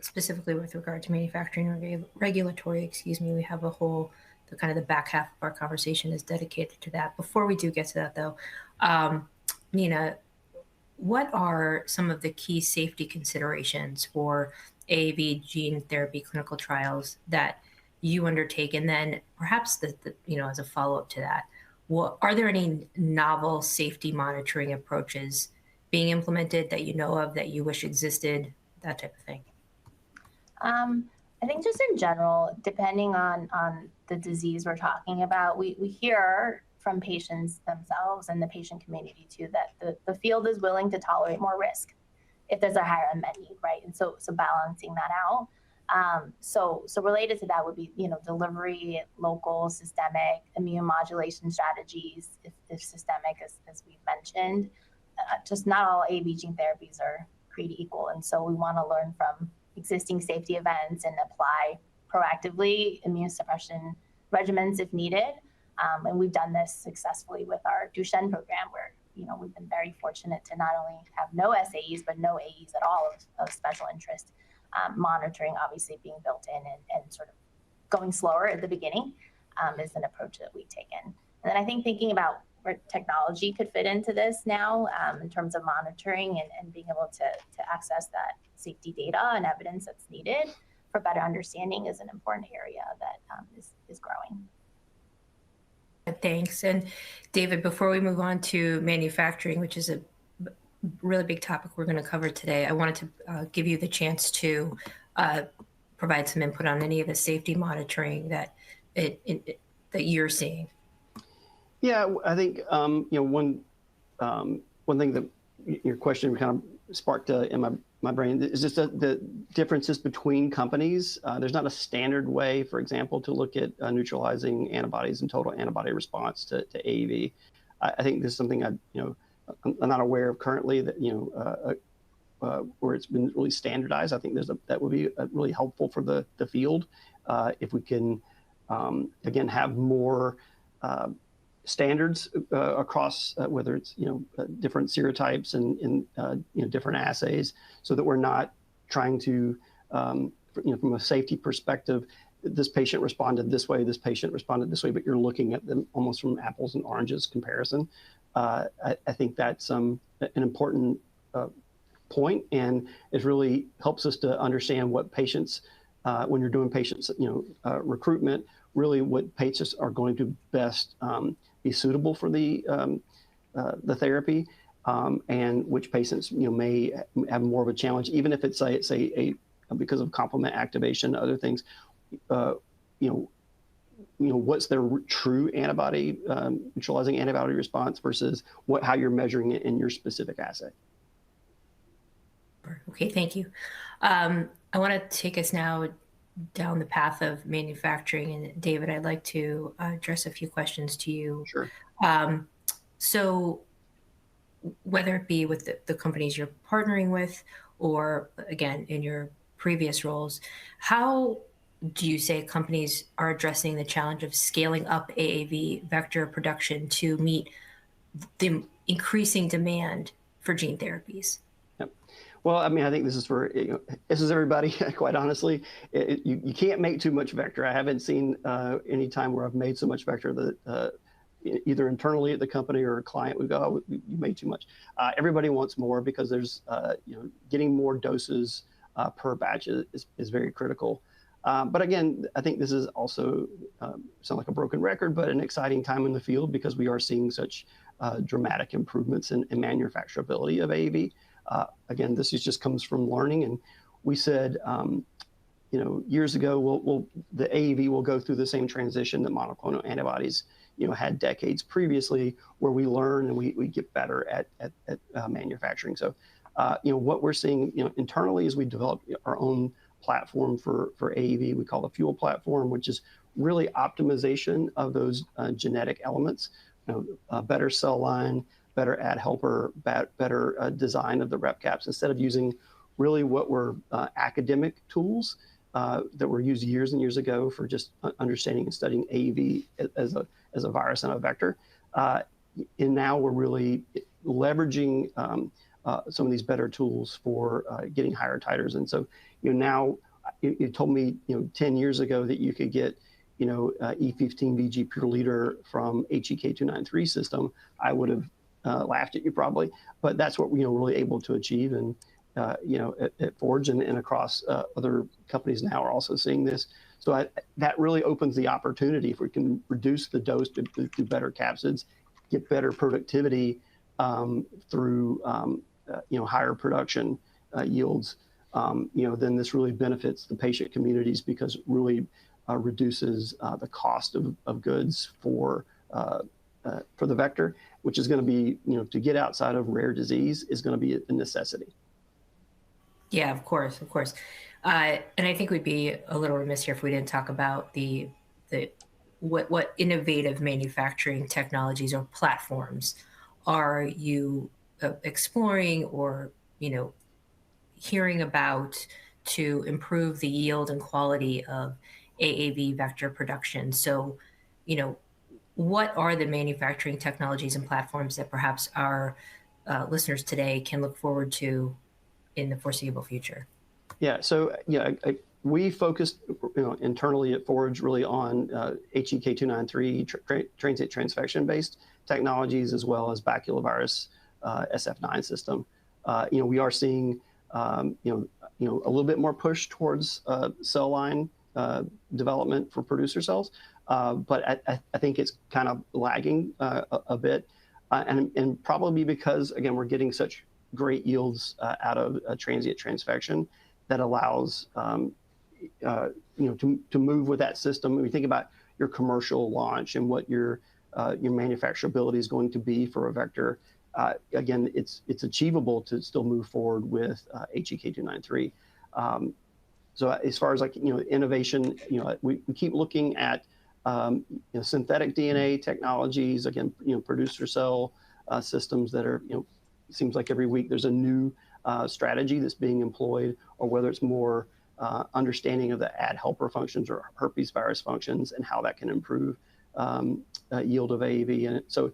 specifically with regard to manufacturing regulatory, excuse me, we have a whole, the kind of the back half of our conversation is dedicated to that. Before we do get to that though, Nina, what are some of the key safety considerations for AAV gene therapy clinical trials that you undertake? And then perhaps as a follow-up to that, are there any novel safety monitoring approaches being implemented that you know of that you wish existed, that type of thing? I think just in general, depending on the disease we're talking about, we hear from patients themselves and the patient community too that the field is willing to tolerate more risk if there's a higher unmet need, right? And so balancing that out. So related to that would be, delivery, local, systemic, immune modulation strategies, if systemic, as we've mentioned. Just not all AAV gene therapies are created equal. And so we want to learn from existing safety events and apply proactively immune suppression regimens if needed. And we've done this successfully with our Duchenne program, where we've been very fortunate to not only have no SAEs, but no AEs at all of special interest. Monitoring obviously being built in and sort of going slower at the beginning is an approach that we've taken. And then I think thinking about where technology could fit into this now in terms of monitoring and being able to access that safety data and evidence that's needed for better understanding is an important area that is growing. Thanks. And David, before we move on to manufacturing, which is a really big topic we're going to cover today, I wanted to give you the chance to provide some input on any of the safety monitoring that you're seeing. Yeah, I think one thing that your question kind of sparked in my brain is just the differences between companies. There's not a standard way, for example, to look at neutralizing antibodies and total antibody response to AAV. I think this is something I'm not aware of currently that where it's been really standardized. I think that would be really helpful for the field if we can again have more standards across whether it's different serotypes and different assays, so that we're not trying to from a safety perspective, this patient responded this way, this patient responded this way, but you're looking at them almost from apples and oranges comparison. I think that's an important point, and it really helps us to understand what patients, when you're doing patients recruitment, really what patients are going to best be suitable for the therapy, and which patients may have more of a challenge, even if it's say because of complement activation, other things. What's their true antibody neutralizing antibody response versus how you're measuring it in your specific assay. Okay, thank you. I want to take us now down the path of manufacturing. And David, I'd like to address a few questions to you. Sure. So whether it be with the companies you're partnering with, or again, in your previous roles, how do you say companies are addressing the challenge of scaling up AAV vector production to meet the increasing demand for gene therapies? Well, I mean, I think this is for this is everybody. Quite honestly, you can't make too much vector. I haven't seen any time where I've made so much vector that either internally at the company or a client would go, oh, you made too much. Everybody wants more because there's getting more doses per batch is very critical. But again, I think this is also sound like a broken record, but an exciting time in the field because we are seeing such dramatic improvements in manufacturability of AAV. Again, this just comes from learning, and we said, years ago, the AAV will go through the same transition that monoclonal antibodies, had decades previously, where we learn and we get better at manufacturing. So, what we're seeing, internally is we develop our own platform for AAV. We call the Fuel platform, which is really optimization of those genetic elements, better cell line, better ad helper, better design of the rep caps, instead of using really what were academic tools that were used years and years ago for just understanding and studying AAV as a virus and a vector. And now we're really leveraging some of these better tools for getting higher titers. And so, now you told me, 10 years ago that you could get, E15 VG per liter from HEK293 system, I would have laughed at you probably, but that's what we're really able to achieve. And at Forge and across other companies now are also seeing this. So that really opens the opportunity if we can reduce the dose to better capsids, get better productivity through higher production yields. Then this really benefits the patient communities because it really reduces the cost of goods for the vector, which is going to be, to get outside of rare disease is going to be a necessity. Yeah, of course, of course. And I think we'd be a little remiss here if we didn't talk about what innovative manufacturing technologies or platforms are you exploring or hearing about to improve the yield and quality of AAV vector production. So, what are the manufacturing technologies and platforms that perhaps our listeners today can look forward to in the foreseeable future? Yeah, so we focused internally at Forge really on HEK293 transient transfection-based technologies as well as baculovirus SF9 system. We are seeing a little bit more push towards cell line development for producer cells, but I think it's kind of lagging a bit, and probably because again we're getting such great yields out of transient transfection that allows to move with that system. When you think about your commercial launch and what your manufacturability is going to be for a vector, again, it's achievable to still move forward with HEK293. So as far as innovation, we keep looking at synthetic DNA technologies, again, producer cell systems that are, seems like every week there's a new strategy that's being employed, or whether it's more understanding of the ad helper functions or herpes virus functions and how that can improve yield of AAV. And so,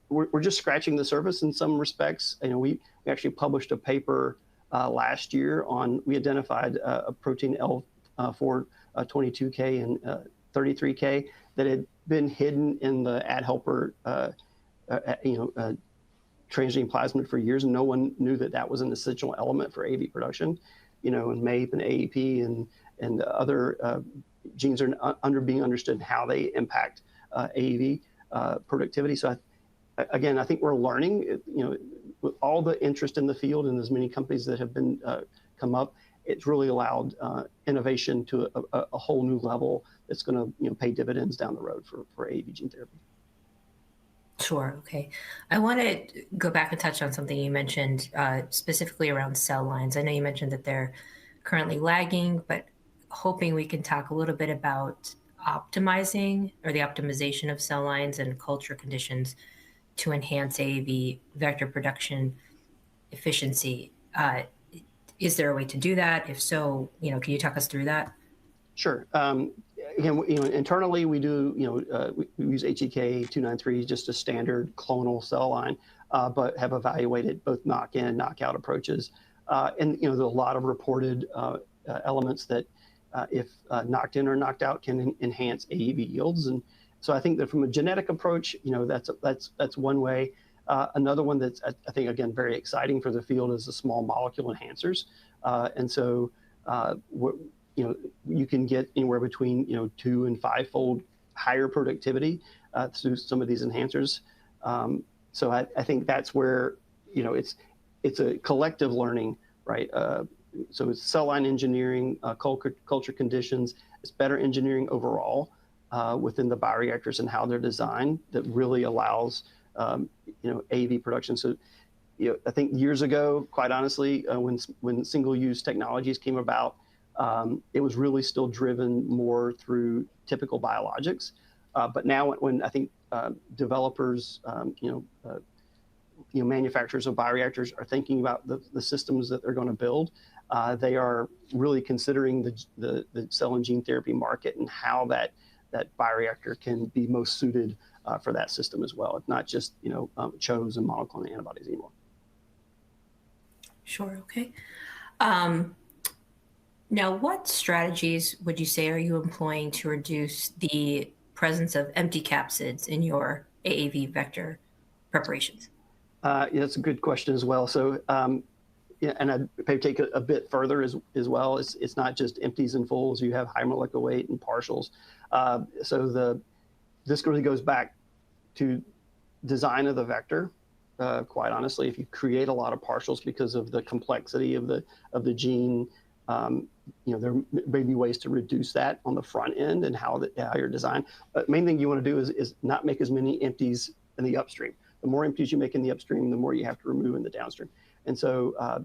we're just scratching the surface in some respects. We actually published a paper last year we identified a protein L422K and 33K that had been hidden in the ad helper transgene plasmid for years, and no one knew that was an essential element for AAV production. And MAPE and AEP and other genes are being understood and how they impact AAV productivity. So I think we're learning, with all the interest in the field and as many companies that have been come up, it's really allowed innovation to a whole new level that's going to pay dividends down the road for AAV gene therapy. Sure. Okay. I want to go back and touch on something you mentioned specifically around cell lines. I know you mentioned that they're currently lagging, but hoping we can talk a little bit about optimizing or the optimization of cell lines and culture conditions to enhance AAV vector production efficiency. Is there a way to do that? If so, can you talk us through that? Sure. Again, internally we do, we use HEK293, just a standard clonal cell line, but have evaluated both knock-in and knock-out approaches. And there's a lot of reported elements that if knocked in or knocked out can enhance AAV yields. And so I think that from a genetic approach, that's one way. Another one that's I think again very exciting for the field is the small molecule enhancers. And so you can get anywhere between 2- and 5-fold higher productivity through some of these enhancers. So I think that's where it's a collective learning, right? So it's cell line engineering, culture conditions. It's better engineering overall within the bioreactors and how they're designed that really allows AAV production. So I think years ago, quite honestly, when single-use technologies came about, it was really still driven more through typical biologics. But now when I think developers, manufacturers of bioreactors are thinking about the systems that they're going to build, they are really considering the cell and gene therapy market and how that bioreactor can be most suited for that system as well. It's not just CHOs and monoclonal antibodies anymore. Sure. Okay. Now, what strategies would you say are you employing to reduce the presence of empty capsids in your AAV vector preparations? Yeah, that's a good question as well. So, yeah, and I'd maybe take it a bit further as well. It's not just empties and fulls. You have high molecular weight and partials. This really goes back to design of the vector. Quite honestly, if you create a lot of partials because of the complexity of the gene, there may be ways to reduce that on the front end and how you're designed. But main thing you want to do is not make as many empties in the upstream. The more empties you make in the upstream, the more you have to remove in the downstream. And so,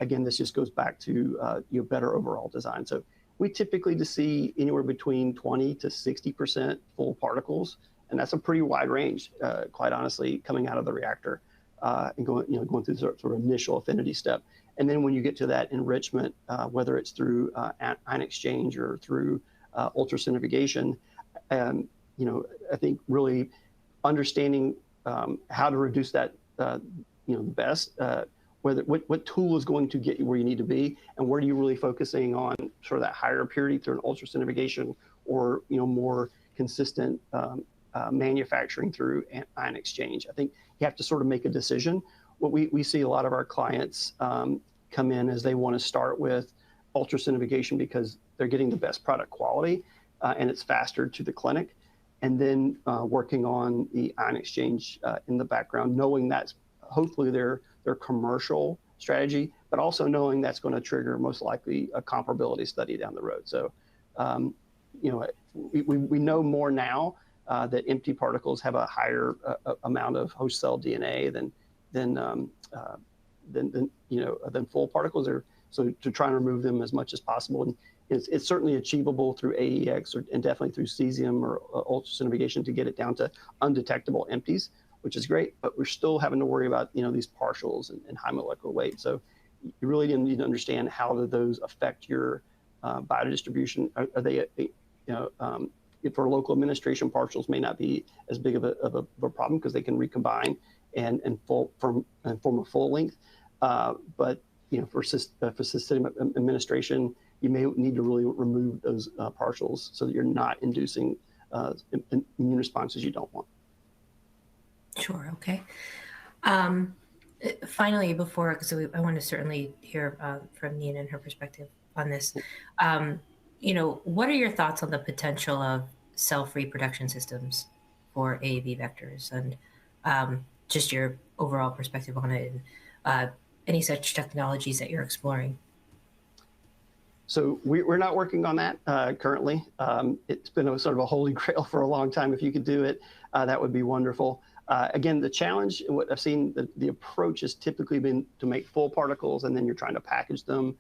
again, this just goes back to better overall design. So we typically to see anywhere between 20 to 60% full particles, and that's a pretty wide range, quite honestly, coming out of the reactor and going through the sort of initial affinity step. And then when you get to that enrichment, whether it's through ion exchange or through ultracentrifugation, I think really understanding how to reduce that, best. What tool is going to get you where you need to be, and where are you really focusing on sort of that higher purity through an ultracentrifugation, or more consistent manufacturing through ion exchange. I think you have to sort of make a decision. What we see a lot of our clients come in as they want to start with ultracentrifugation because they're getting the best product quality and it's faster to the clinic, and then working on the ion exchange in the background, knowing that's hopefully their commercial strategy, but also knowing that's going to trigger most likely a comparability study down the road. So, we know more now that empty particles have a higher amount of host cell DNA than full particles. So to try and remove them as much as possible, and it's certainly achievable through AEX and definitely through cesium or ultracentrifugation to get it down to undetectable empties, which is great. But we're still having to worry about these partials and high molecular weight. So you really need to understand how do those affect your biodistribution. Are they for local administration, partials may not be as big of a problem because they can recombine and form a full length. But for systemic administration, you may need to really remove those partials so that you're not inducing immune responses you don't want. Sure. Okay. Finally, because I want to certainly hear from Nina and her perspective on this. What are your thoughts on the potential of self-reproduction systems for AAV vectors, and just your overall perspective on it, and any such technologies that you're exploring? So we're not working on that currently. It's been a sort of a holy grail for a long time. If you could do it, that would be wonderful. Again, the challenge, and what I've seen, the approach has typically been to make full particles, and then you're trying to package them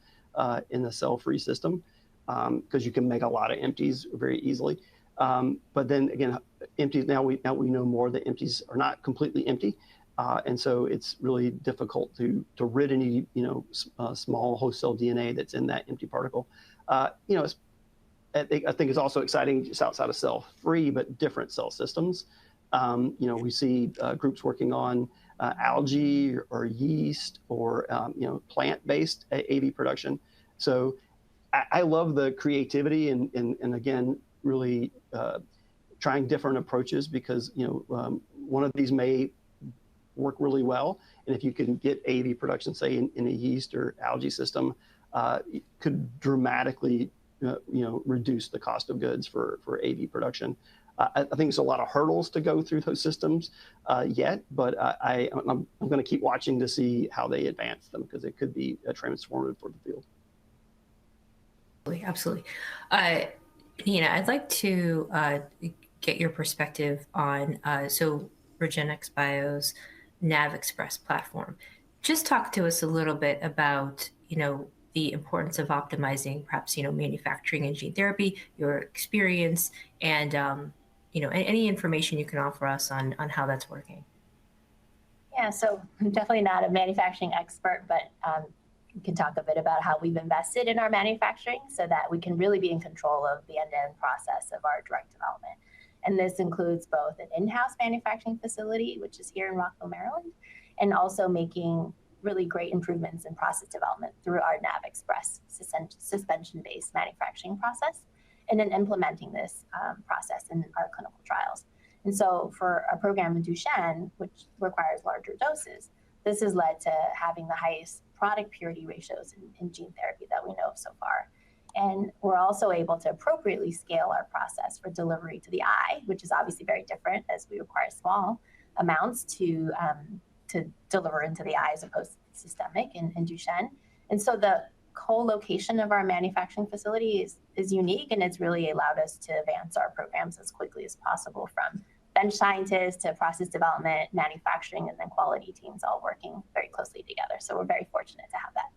in the cell-free system, because you can make a lot of empties very easily. But then again, empties, now we know more that empties are not completely empty. And so it's really difficult to rid any small host cell DNA that's in that empty particle. I think it's also exciting just outside of cell-free, but different cell systems. We see groups working on algae or yeast or plant-based AAV production. So I love the creativity and again really trying different approaches, because one of these may work really well, and if you can get AAV production, say in a yeast or algae system, it could dramatically reduce the cost of goods for AAV production. I think there's a lot of hurdles to go through those systems yet, but I'm going to keep watching to see how they advance them, because it could be transformative for the field. Absolutely. Nina, I'd like to get your perspective on so REGENXBIO's NavXpress platform. Just talk to us a little bit about the importance of optimizing perhaps manufacturing and gene therapy, your experience, and any information you can offer us on how that's working. Yeah, so I'm definitely not a manufacturing expert, but we can talk a bit about how we've invested in our manufacturing so that we can really be in control of the end-to-end process of our drug development. And this includes both an in-house manufacturing facility, which is here in Rockville, Maryland, and also making really great improvements in process development through our NavXpress suspension-based manufacturing process, and then implementing this process in our clinical trials. And so for a program in Duchenne, which requires larger doses, this has led to having the highest product purity ratios in gene therapy that we know of so far. And we're also able to appropriately scale our process for delivery to the eye, which is obviously very different, as we require small amounts to deliver into the eye as opposed to systemic in Duchenne. And so the co-location of our manufacturing facility is unique, and it's really allowed us to advance our programs as quickly as possible, from bench scientists to process development, manufacturing, and then quality teams all working very closely together. So we're very fortunate to have that.